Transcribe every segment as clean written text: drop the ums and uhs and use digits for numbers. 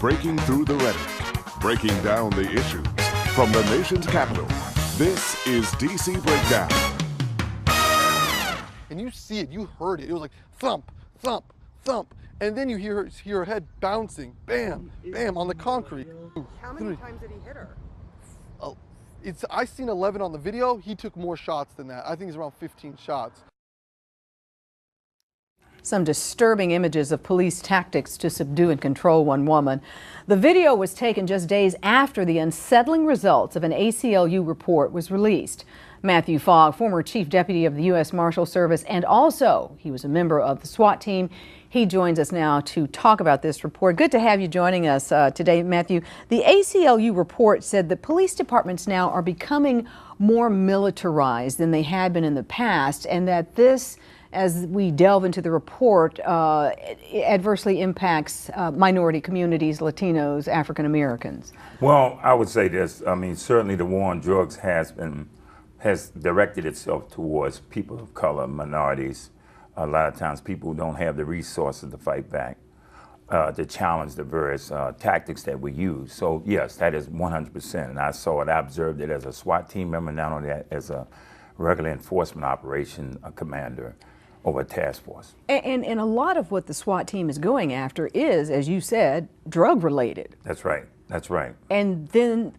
breaking through the rhetoric, breaking down the issues. From the nation's capital, this is DC Breakdown. And you see it, you heard it. It was like thump, thump, thump. And then you hear her head bouncing, bam, bam, on the concrete. How many times did he hit her? I seen 11 on the video. He took more shots than that. I think it's around 15 shots. Some disturbing images of police tactics to subdue and control one woman. The video was taken just days after the unsettling results of an ACLU report was released. Matthew Fogg, former chief deputy of the U.S. Marshal Service, and also he was a member of the SWAT team. He joins us now to talk about this report. Good to have you joining us today, Matthew. The ACLU report said that police departments now are becoming more militarized than they had been in the past, and that this, as we delve into the report, adversely impacts minority communities, Latinos, African Americans. Well, I would say this. I mean, certainly the war on drugs has directed itself towards people of color, minorities. A lot of times people don't have the resources to fight back, to challenge the various tactics that we use. So yes, that is 100%. And I saw it, I observed it as a SWAT team member, not only that, as a regular enforcement operation commander over a task force. And a lot of what the SWAT team is going after is, as you said, drug related. That's right, that's right. And then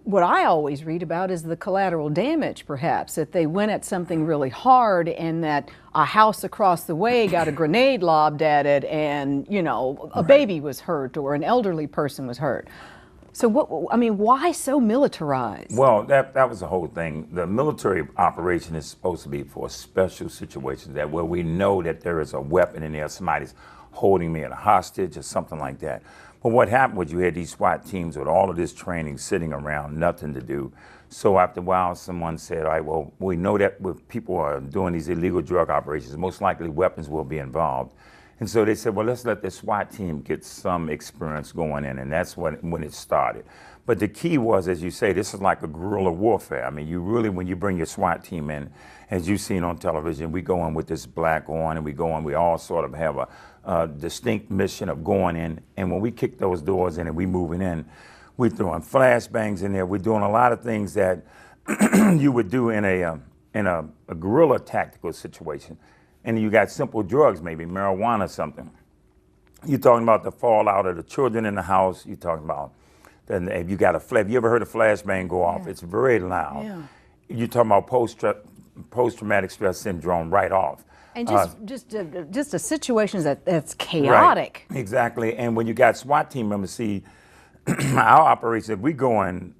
what I always read about is the collateral damage, perhaps, that they went at something really hard and that a house across the way got a grenade lobbed at it and, you know, a baby was hurt or an elderly person was hurt. So why so militarized? Well, that was the whole thing. The military operation is supposed to be for special situations that where we know that there is a weapon in there, somebody's holding me at a hostage or something like that. But what happened was you had these SWAT teams with all of this training sitting around, nothing to do. So after a while, someone said, all right, well, we know that when people are doing these illegal drug operations, most likely weapons will be involved. And so they said, well, let's let the SWAT team get some experience going in, and that's when it started. But the key was, as you say, this is like a guerrilla warfare. I mean, you really, when you bring your SWAT team in, as you've seen on television, we go in with this black on, and we go in, we all sort of have a distinct mission of going in, and when we kick those doors in and we moving in, we're throwing flashbangs in there. We're doing a lot of things that you would do in a guerrilla tactical situation. And you got simple drugs, maybe marijuana or something. You're talking about the fallout of the children in the house. You're talking about, then if you got have you ever heard a flashbang go off? Yeah. It's very loud. Yeah. You're talking about post-traumatic stress syndrome right off. And just a situation that's chaotic. Right. Exactly. And when you got SWAT team members, see, our operation, if we go in,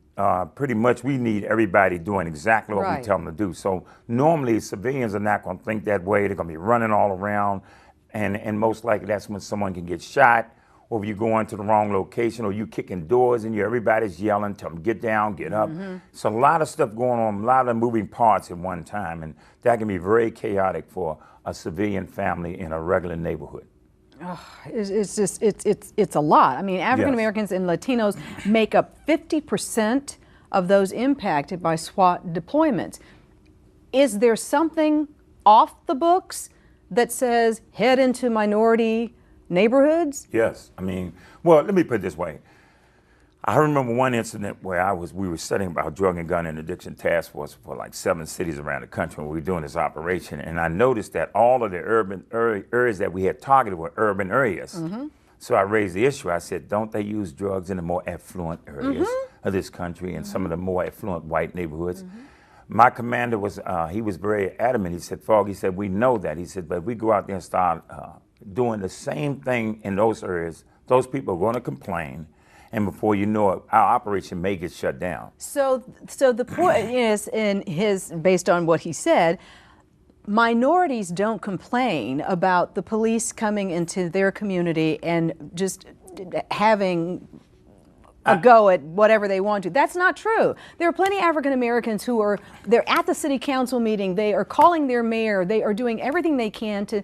pretty much we need everybody doing exactly what we tell them to do. So normally civilians are not going to think that way. They're going to be running all around, and most likely that's when someone can get shot, or if you go into the wrong location, or you kicking doors and everybody's yelling, tell them get down, get up. Mm-hmm. So a lot of stuff going on, a lot of moving parts at one time, and that can be very chaotic for a civilian family in a regular neighborhood. Oh, it's a lot. I mean, African Americans and Latinos make up 50% of those impacted by SWAT deployments. Is there something off the books that says head into minority neighborhoods? Yes. I mean, well, let me put it this way. I remember one incident where we were studying about drug and gun and addiction task force for like 7 cities around the country when we were doing this operation. And I noticed that all of the urban areas that we had targeted were urban areas. Mm-hmm. So I raised the issue. I said, don't they use drugs in the more affluent areas of this country and some of the more affluent white neighborhoods? Mm-hmm. My commander he was very adamant. He said, Fogg, he said, we know that. He said, but we go out there and start doing the same thing in those areas, those people are going to complain. And before you know it, our operation may get shut down. So the point is, based on what he said, minorities don't complain about the police coming into their community and just having a go at whatever they want to. That's not true. There are plenty of African Americans they're at the city council meeting, they are calling their mayor, they are doing everything they can to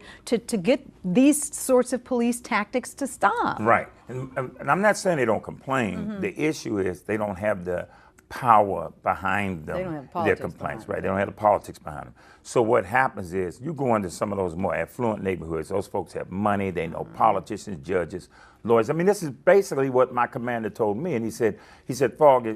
get these sorts of police tactics to stop. Right. And I'm not saying they don't complain. Mm-hmm. The issue is they don't have the power behind them. They don't have their politics complaints, behind right? them. They don't have the politics behind them. So what happens is you go into some of those more affluent neighborhoods. Those folks have money. They know politicians, judges, lawyers. I mean, this is basically what my commander told me. And he said, Fogg,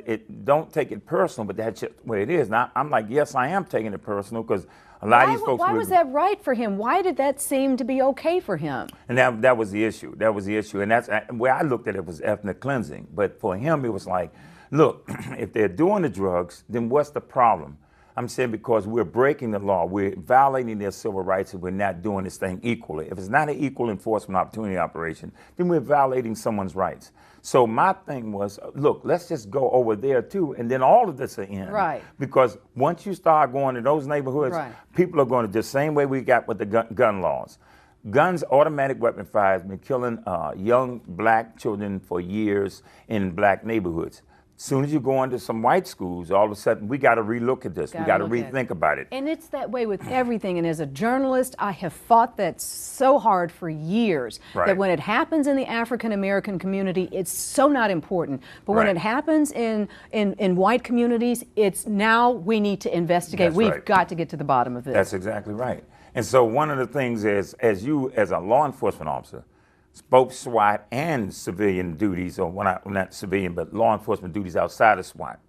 don't take it personal, but that's just the way it is. Now I'm like, yes, I am taking it personal because a lot of these folks. Why was that right for him? Why did that seem to be okay for him? And that was the issue. That was the issue. And that's where I looked at it was ethnic cleansing. But for him, it was like, look, if they're doing the drugs, then what's the problem? I'm saying because we're breaking the law, we're violating their civil rights, and we're not doing this thing equally. If it's not an equal enforcement opportunity operation, then we're violating someone's rights. So my thing was, look, let's just go over there too, and then all of this will end. Right. Because once you start going to those neighborhoods, Right. people are going to the same way we got with the gun laws. Guns, automatic weapon fire has been killing young black children for years in black neighborhoods. As soon as you go into some white schools, all of a sudden, we got to relook at this. We got to rethink about it. And it's that way with everything. And as a journalist, I have fought that so hard for years. Right. That when it happens in the African American community, it's so not important. But when Right. it happens in white communities, it's now we need to investigate. That's We've right. got to get to the bottom of this. That's exactly right. And so one of the things is, as a law enforcement officer, both SWAT and civilian duties, or not civilian, but law enforcement duties outside of SWAT,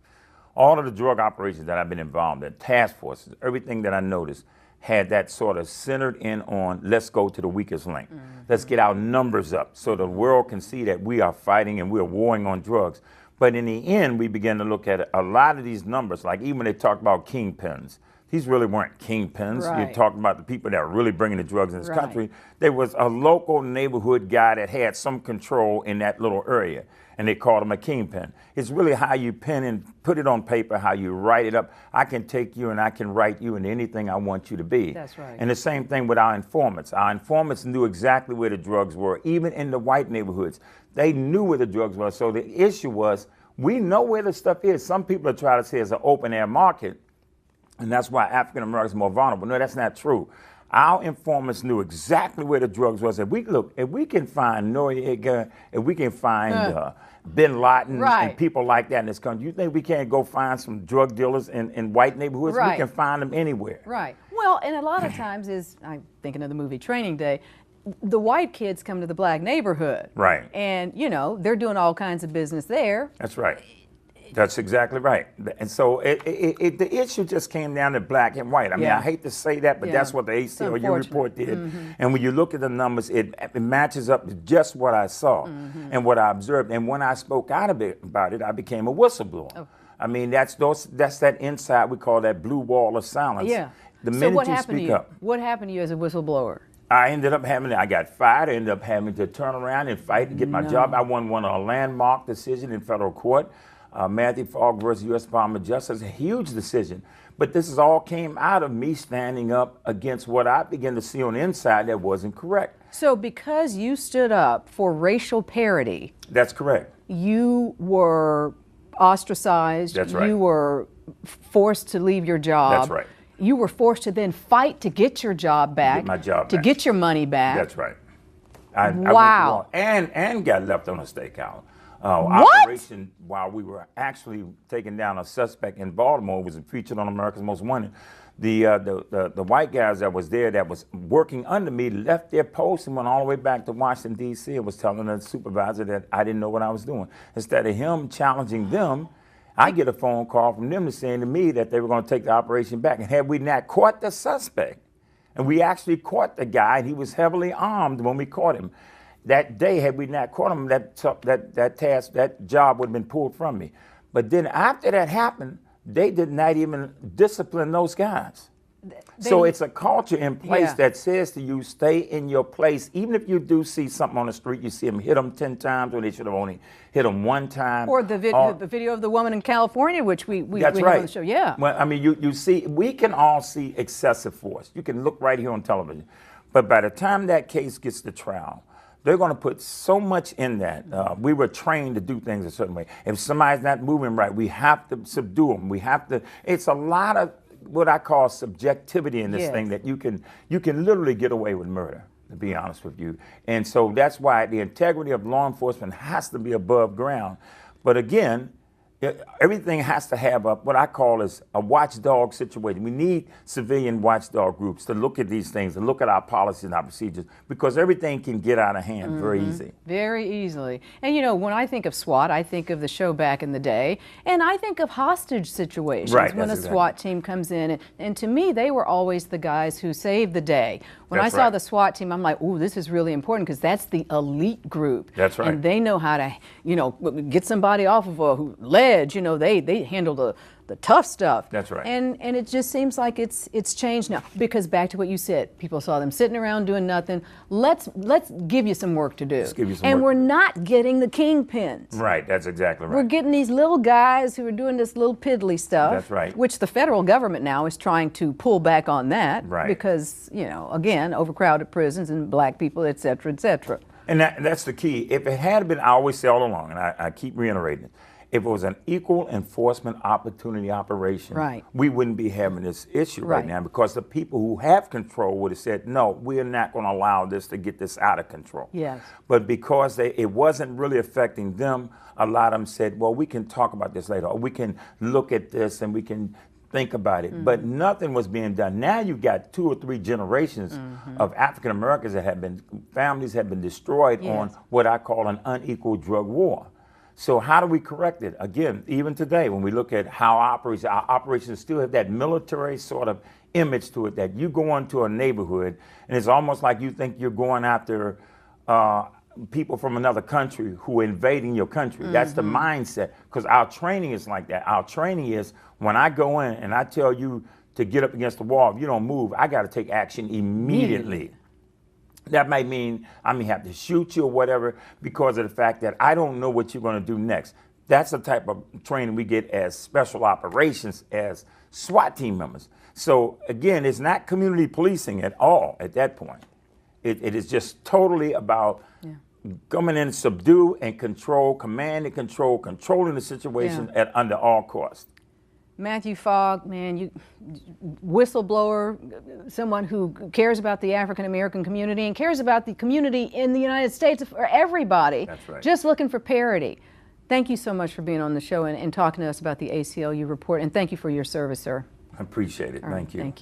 all of the drug operations that I've been involved in, task forces, everything that I noticed had that sort of centered in on let's go to the weakest link. Mm-hmm. Let's get our numbers up so the world can see that we are fighting and we're warring on drugs. But in the end, we began to look at a lot of these numbers, like even when they talked about kingpins. These really weren't kingpins. Right. You're talking about the people that are really bringing the drugs in this Right. country. There was a local neighborhood guy that had some control in that little area, and they called him a kingpin. It's really how you pen and put it on paper, how you write it up. I can take you and I can write you into anything I want you to be. That's right. And the same thing with our informants. Our informants knew exactly where the drugs were, even in the white neighborhoods. They knew where the drugs were. So the issue was, we know where the stuff is. Some people are trying to say it's an open air market, and that's why African Americans are more vulnerable. No, that's not true. Our informants knew exactly where the drugs was. If we can find Noriega, if we can find Bin Laden Right. and people like that in this country, you think we can't go find some drug dealers in white neighborhoods? Right. We can find them anywhere. Right. Well, and a lot of times I'm thinking of the movie Training Day, the white kids come to the black neighborhood. Right. And, they're doing all kinds of business there. That's right. That's exactly right. And so the issue just came down to black and white. I mean, Yeah. I hate to say that, but Yeah. that's what the It's ACLU unfortunate. report did. And when you look at the numbers, it matches up to just what I saw and what I observed. And when I spoke out about it, I became a whistleblower. Oh. I mean, that's that inside, we call that blue wall of silence. Yeah. The So minute what you happened to speak you? up. What happened to you as a whistleblower? I got fired. I ended up having to turn around and fight to get my job. I won a landmark decision in federal court. Matthew Fogg versus U.S. Department of Justice, a huge decision. But this is all came out of me standing up against what I began to see on the inside that wasn't correct. So because you stood up for racial parity, That's correct. you were ostracized. That's right. You were forced to leave your job. That's right. You were forced to then fight to get your job back. my job to back. get your money back. That's right. I went Wow. through and got left on a stakeout. What? Operation while we were actually taking down a suspect in Baltimore was featured on America's Most Wanted. The white guys that was there that was working under me left their post and went all the way back to Washington, D.C. and was telling the supervisor that I didn't know what I was doing. Instead of him challenging them, I get a phone call from them saying to me that they were going to take the operation back. And had we not caught the suspect, and we actually caught the guy, and he was heavily armed when we caught him. That day, had we not caught him, that job would have been pulled from me. But then after that happened, they did not even discipline those guys. So it's a culture in place Yeah. that says to you, stay in your place. Even if you do see something on the street, you see them hit them 10 times when they should have only hit them one time. Or the video of the woman in California, which we That's had right. on the show. Yeah. Well, I mean, you see, we can all see excessive force. You can look right here on television. But by the time that case gets to trial, they're going to put so much in that. We were trained to do things a certain way. If somebody's not moving right, we have to subdue them. It's a lot of what I call subjectivity in this Yes. thing that you can literally get away with murder, to be honest with you. And so that's why the integrity of law enforcement has to be above ground. But again, Everything has to have what I call is a watchdog situation. We need civilian watchdog groups to look at these things, to look at our policies and our procedures, because everything can get out of hand very easy. Very easily. And you know, when I think of SWAT, I think of the show back in the day, and I think of hostage situations when a SWAT team comes in. And to me, they were always the guys who saved the day. When I saw the SWAT team, I'm like, ooh, this is really important, because that's the elite group. That's right. And they know how to, you know, get somebody off of a ledge. You know, they handle the tough stuff. That's right. And it just seems like it's changed now, because back to what you said, people saw them sitting around doing nothing. Let's give you some work to do. Let's give you some and work. We're not getting the kingpins. Right, that's exactly right. We're getting these little guys who are doing this little piddly stuff. That's right. Which the federal government now is trying to pull back on that. Right. Because, you know, again, overcrowded prisons and black people, et cetera, et cetera. And that's the key. If it had been, I always say all along, and I keep reiterating it, if it was an equal enforcement opportunity operation, right, we wouldn't be having this issue right now, because the people who have control would have said, no, we're not going to allow this to get this out of control. Yes. But because it wasn't really affecting them, a lot of them said, well, we can talk about this later, or we can look at this and we can think about it. But nothing was being done. Now you've got 2 or 3 generations of African Americans that have been, families have been destroyed on what I call an unequal drug war. So how do we correct it? Again, even today, when we look at how our operations still have that military sort of image to it, that you go into a neighborhood and it's almost like you think you're going after people from another country who are invading your country. That's the mindset, because our training is like that. Our training is, when I go in and I tell you to get up against the wall, if you don't move, I got to take action immediately. That might mean I may have to shoot you or whatever, because of the fact that I don't know what you're going to do next. That's the type of training we get as special operations, as SWAT team members. So again, it's not community policing at all at that point. It is just totally about coming in, subdue and control, command and control, controlling the situation at under all costs. Matthew Fogg, man, you whistleblower, someone who cares about the African American community and cares about the community in the United States for everybody. That's right. Just looking for parity. Thank you so much for being on the show and talking to us about the ACLU report, and thank you for your service, sir. I appreciate it. Thank you. Thank you.